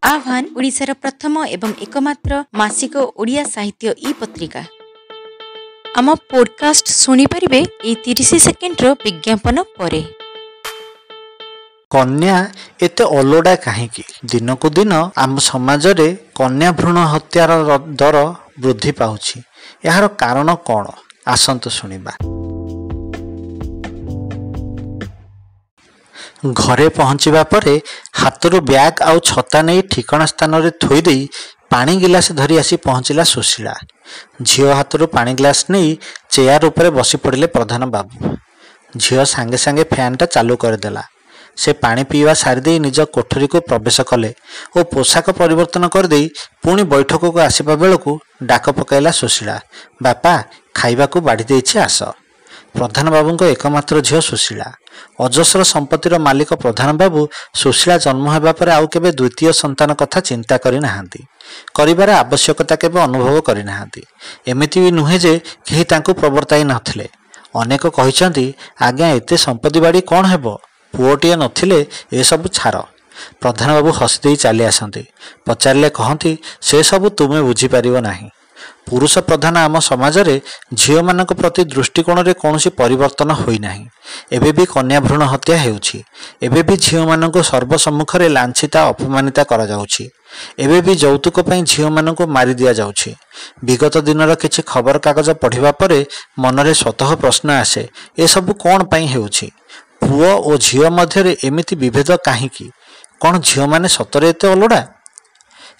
आह्वान ओडिशार प्रथम एवं एकमात्र मासिक ओडिया साहित्य ई पत्रिका। आम पॉडकास्ट सुनी परिबे ए 30 सेकेंड रो विज्ञापन परे। कन्या एते अलोड़ा कहीं दिनकू दिन आम समाज रे कन्या भ्रूण हत्यार दर वृद्धि पाउछि। यार कारण कौन आसंतु सुनिबा। घरे पहुँचवा परे हाथरू बैग आउ छता नहीं ठिकना स्थान रे थोई देई पानी गिलास धरी आसी पहुँचला सुशीला। झियो हाथरू पानी गिलास नहीं चेयर उपरे बसी पड़िले प्रधान बाबू। झियो सांगे सांगे फैन टा चालू करदेला। से पानी पीवा सारी निज कोठरी को प्रवेश कले और पोशाक परिवर्तन करदे पुणी बैठक को आसवा बेलू डाक पकाइला सुशीला। बापा खाइबा को बाढ़ी देछि आस। प्रधान बाबू एकमात्र झील सुशीला। अजस्र संपत्तिर मालिक प्रधान बाबू सुशीला जन्म होगा पर आउ केबे द्वितीय संतान कथा चिंता करि नाहांती। करिबार आवश्यकता केबे अनुभव करि नाहांती। एमिति भी नुहे जे केही तांकु प्रवर्ताई नथिले। अनेक कहिसंती आज्ञा एते संपत्ति बाड़ी कोन हेबो, पुओटिए नथिले ए सब छार। प्रधान बाबू हसी चली आसती। पचारे कहती से सब तुमे बुझी पारिबो नाही। पुरुष प्रधान आम समाज रे झील मान प्रति दृष्टिकोण रे कौन परिवर्तन होई नाही। एबे भी कन्या भ्रूण हत्या हेउछि। एबे भी झील मान सर्वसम्मुख रे लांछिता अपमानिता करा जाउछि। एबे भी यौतुक पई झील मान मारी दिया जाउछि। विगत दिनर किछि खबर कागज पढ़िबा परे मनरे स्वतः प्रश्न आसे ए सब कोन पई हेउछि। पुओ और झील मध्य एमिति विभेद काहीकि? कौन झील माने सतरे एते अलोड़ा?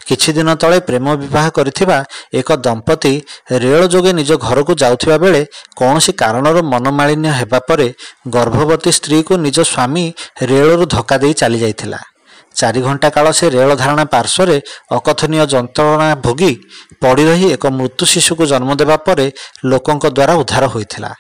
किछि दिन तले प्रेम विवाह करिथिबा एक दंपति रेल जोगे निज घर को जाउथिबा बेले कौनसी कारणर मनमालिन्य हेबा परे गर्भवती स्त्री को निज स्वामी रेलरू धक्का देई चली जाइथिला। 4 घंटा काल से रेल धारणा पार्श्व अकथनीय जंत्रणा भोगी पड़ी रही एक मृत्यु शिशु को जन्म देवा परे लोकंक द्वारा उद्धार होइथिला।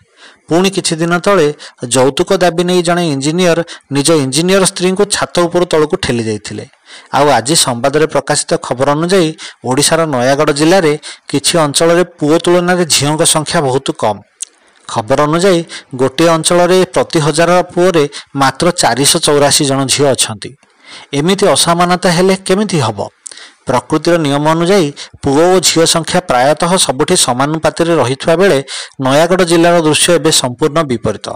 पुणी किछि दिन तले यौतुक दाबी नहीं जड़े इंजीनियर निज इंजीनियर स्त्री को छात उपर तलू ठेली जाइथिले। आउ आज संवाद में प्रकाशित खबर अनुसार ओडिशार नयागढ़ जिले में किछि अंचल रे पुओ तुलन में झील संख्या बहुत कम। खबर अनुसार गोटे अंचल रे प्रति 1000 पुओ मात्र 484 जन झील अछंती। एमिति असमानता हेले केमिति हबो? प्रकृतिर नियम अनुसार पुओ और झील संख्या प्रायतः सबुठी समानुपात रही बेले नयागढ़ जिलार दृश्य एवं संपूर्ण विपरीत।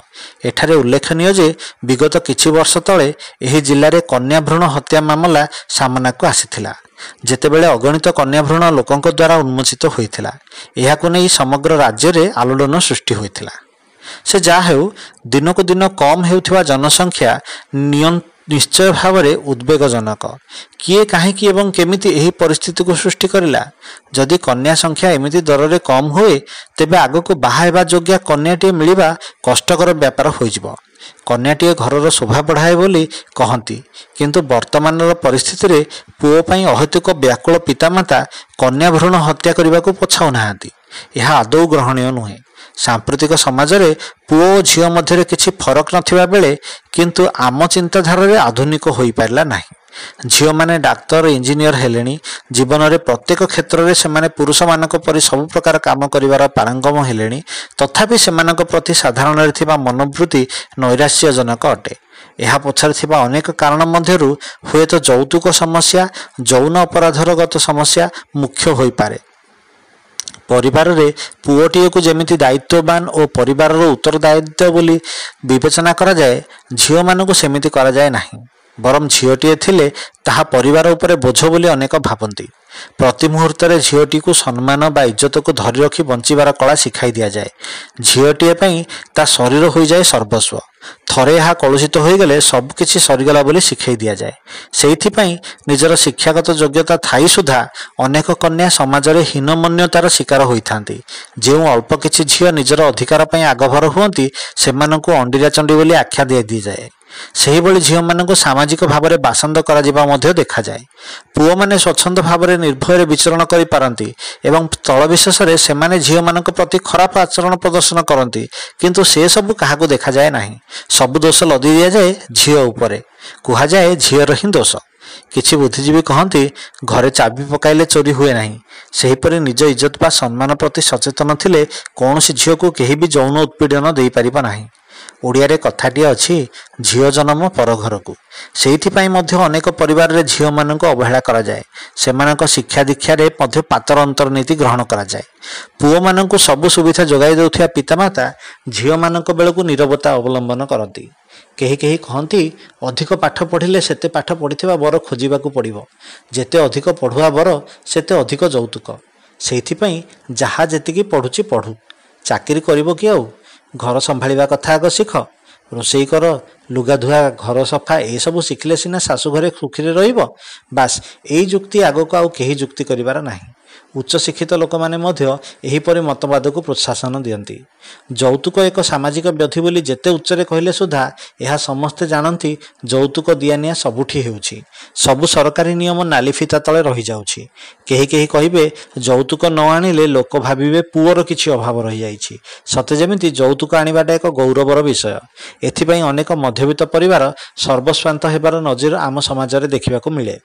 एठारे उल्लेखनीय जे विगत किछि वर्ष तले एही जिले में कन्या भ्रूण हत्या मामला सामना को आसीथिला, जेतेबेले अगणित कन्या भ्रूण लोकंक द्वारा उन्मोचित होइथिला। एहाकु नै समग्र राज्य में आलोड़न सृष्टि होइथिला। से जा हेउ दिनकु दिन कम हेउथिबा जनसंख्या निश्चय भाव में उद्वेगजनक। किए काहीकि एवं केमिति एही परिस्थिति को सृष्टि करिला? जदि कन्या संख्या एमिति दर रे कम हुए तेबे आगको बाहा हेबा योग्य कन्याटी मिलिबा कष्टकर व्यापार होइजिबो। कन्याटी घरर शोभा बढ़ाए बोली कहती, किंतु वर्तमान परिस्थिति रे पुओ पई अहेतुक व्याकुल पितामाता कन्या भ्रूण हत्या करने को पछाऊ नाहांती। यह आदौ ग्रहणीय नुहे। सांप्रतिक समाज रे पुओ और झील मध्य किछि फरक नथिबा बेले किंतु आम चिंताधारा रे आधुनिक होई पारला नाही। झील माने डाक्तर इंजीनियर हेलेनी। जीवन रे प्रत्येक क्षेत्र रे सेमाने पुरुष मानक परि सब प्रकार काम करिवार पारंगम हेलेनी। तथापि सेमानक प्रति साधारण रे थिबा मनोवृत्ति नैराश्यजनक अटे। यह पछारे थिबा अनेक कारण मध्यरु हुए तो यौतुक समस्या, यौन अपराधरगत समस्या मुख्य होई पारे। परिवार रे पुओटीए को जेमिति दायित्ववान और परिवार उत्तरदायित्व बोली विवेचना करा जाए, झील मानकु सेमिति करा जाए नाही। बरम झीलटीए थिले ताहा परिवार उपरे बोझ बोली अनेक भाबंती। प्रति मुहूर्त रे झीलटी को सम्मान बा इज्जत को धरी रखी बंचिबार कला शिखाई दिया जाए। झीलटीए पई ता शरीर हो जाए सर्वस्व। थरे यह कलुषित हो गले सब किछि सरीगला बोली शिखाई दिया जाए। सेइथिपई निजर शिक्षागत योग्यता थाई सुधा अनेक कन्या समाज रे हीनमन्यतार शिकार होइथांती। जेउ अल्प किछि झील निजर अधिकार पई आगभर हुअंती सेमानंकु अंडीरा चंडी बोली आख्या दि जाए। सही भली झील मानकु सामाजिक भाव में बासंद करा जिबा मध्य देखा जाए। पुओ माने स्वच्छंद भाव में निर्भय विचरण करि पारंती एवं तल विशेष रे सेमाने झील मानक प्रति खराब आचरण प्रदर्शन करती, किंतु से सब काहाकु देखा जाए नाही। सब दोष लदी दिया जाए झील उपरे। कुहा जाए झीलर ही दोष। किछि बुद्धिजीवी कहती घरे चाबी पकाइले चोरी हुए नाही। सेहीपरि निज इज्जत बा सम्मान प्रति सचेतन थिले कौनसी झील को केही भी यौन उत्पीड़न दे पारिबा नाही। ଓଡ଼ିଆରେ କଥାଟିଏ ଅଛି, ଝିଅ ଜନ୍ମ ପର ଘରକୁ। ସେଇଥିପାଇଁ ମଧ୍ୟ ଅନେକ ପରିବାରରେ ଝିଅମାନଙ୍କୁ ଅବହେଳା କରାଯାଏ। ସେମାନଙ୍କ ଶିକ୍ଷା ଦୀକ୍ଷାରେ ମଧ୍ୟ ପାତର ଅନ୍ତର୍ନୀତି ଗ୍ରହଣ କରାଯାଏ। ପୁଅମାନଙ୍କୁ ସବୁ ସୁବିଧା ଯୋଗାଇ ଦେଉଥିବା ପିତାମାତା ଝିଅମାନଙ୍କ ବେଳକୁ ନୀରବତା ଅବଲମ୍ବନ କରନ୍ତି। କେହି କେହି କହନ୍ତି, ଅଧିକ ପାଠ ପଢ଼ିଲେ ସେତେ ପାଠ ପଢ଼ିଥିବା ବର ଖୋଜିବାକୁ ପଡ଼ିବ। ଯେତେ ଅଧିକ ପଢ଼ୁଆ ବର ସେତେ ଅଧିକ ଯୌତୁକ। ସେଇଥିପାଇଁ ଯାହା ଯେତିକି ପଢ଼ୁଛି ପଢ଼ୁ, ଚାକିରି କରିବ କି ଆଉ? ଘର ସମ୍ଭାଳିବା କଥା ଆଗ ଶିଖ। ରୋଷେଇ କର, ଲୁଗାଧୁଆ, ଘର ସଫା ଏସବୁ ଶିଖିଲେ ସିନା ଶାଶୁ ଘରେ ସୁଖୀରେ ରହିବ। ବାସ୍, ଏଇ ଯୁକ୍ତି ଆଗକୁ ଆଉ କେହି ଯୁକ୍ତି କରିବାର ନାହିଁ। ଉଚ୍ଚଶିକ୍ଷିତ ଲୋକମାନେ ମଧ୍ୟ ଏହିପରି ମତବାଦକୁ ପ୍ରୋତ୍ସାହନ ଦିଅନ୍ତି। ଯୌତୁକ ଏକ ସାମାଜିକ ବ୍ୟାଧି ବୋଲି ଯେତେ ଉଚ୍ଚରେ କହିଲେ ସୁଦ୍ଧା ଏହା ସମସ୍ତେ ଜାଣନ୍ତି, ଯୌତୁକ ଦିଆନିଆ ସବୁଠି ହେଉଛି। ସବୁ ସରକାରୀ ନିୟମ ନାଲି ଫିତା ତଳେ ରହିଯାଉଛି। କେହି କେହି କହିବେ, ଯୌତୁକ ନ ଆଣିଲେ ଲୋକ ଭାବିବେ ପୁଅର କିଛି ଅଭାବ ରହିଯାଇଛି। ସତେ ଯେମିତି ଯୌତୁକ ଆଣିବାଟା ଏକ ଗୌରବର ବିଷୟ। ଏଥିପାଇଁ ଅନେକ ମଧ୍ୟବିତ୍ତ ପରିବାର ସର୍ବସ୍ୱାନ୍ତ ହେବାର ନଜିର ଆମ ସମାଜରେ ଦେଖିବାକୁ ମିଳେ।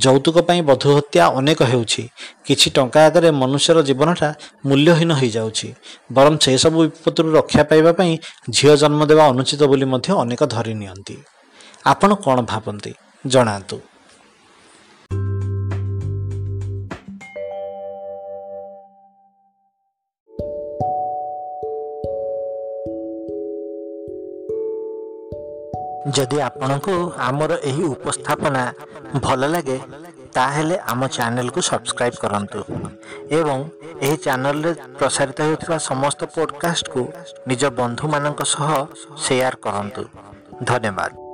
ଯୌତୁକ ପାଇଁ ବଧୂ ହତ୍ୟା ଅନେକ ହେଉଛି। କିଛି ଟଙ୍କା ଆଗରେ ମନୁଷ୍ୟର ଜୀବନଟା ମୂଲ୍ୟହୀନ ହୋଇଯାଉଛି। ବରଂ ସେସବୁ ବିପଦରୁ ରକ୍ଷା ପାଇବା ପାଇଁ ଝିଅ ଜନ୍ମ ଦେବା ଅନୁଚିତ ବୋଲି ମଧ୍ୟ ଅନେକ ଧରି ନିଅନ୍ତି। ଆପଣ କ'ଣ ଭାବନ୍ତି ଜଣାନ୍ତୁ। ଯଦି ଆପଣଙ୍କୁ ଆମର ଏହି ଉପସ୍ଥାପନା ଭଲ ଲାଗେ, ତାହେଲେ ଆମ ଚ୍ୟାନେଲକୁ ସବସ୍କ୍ରାଇବ୍ କରନ୍ତୁ ଏବଂ ଏହି ଚ୍ୟାନେଲରେ ପ୍ରସାରିତ ହେଉଥିବା ସମସ୍ତ ପଡ଼କାଷ୍ଟକୁ ନିଜ ବନ୍ଧୁମାନଙ୍କ ସହ ସେୟାର କରନ୍ତୁ। ଧନ୍ୟବାଦ।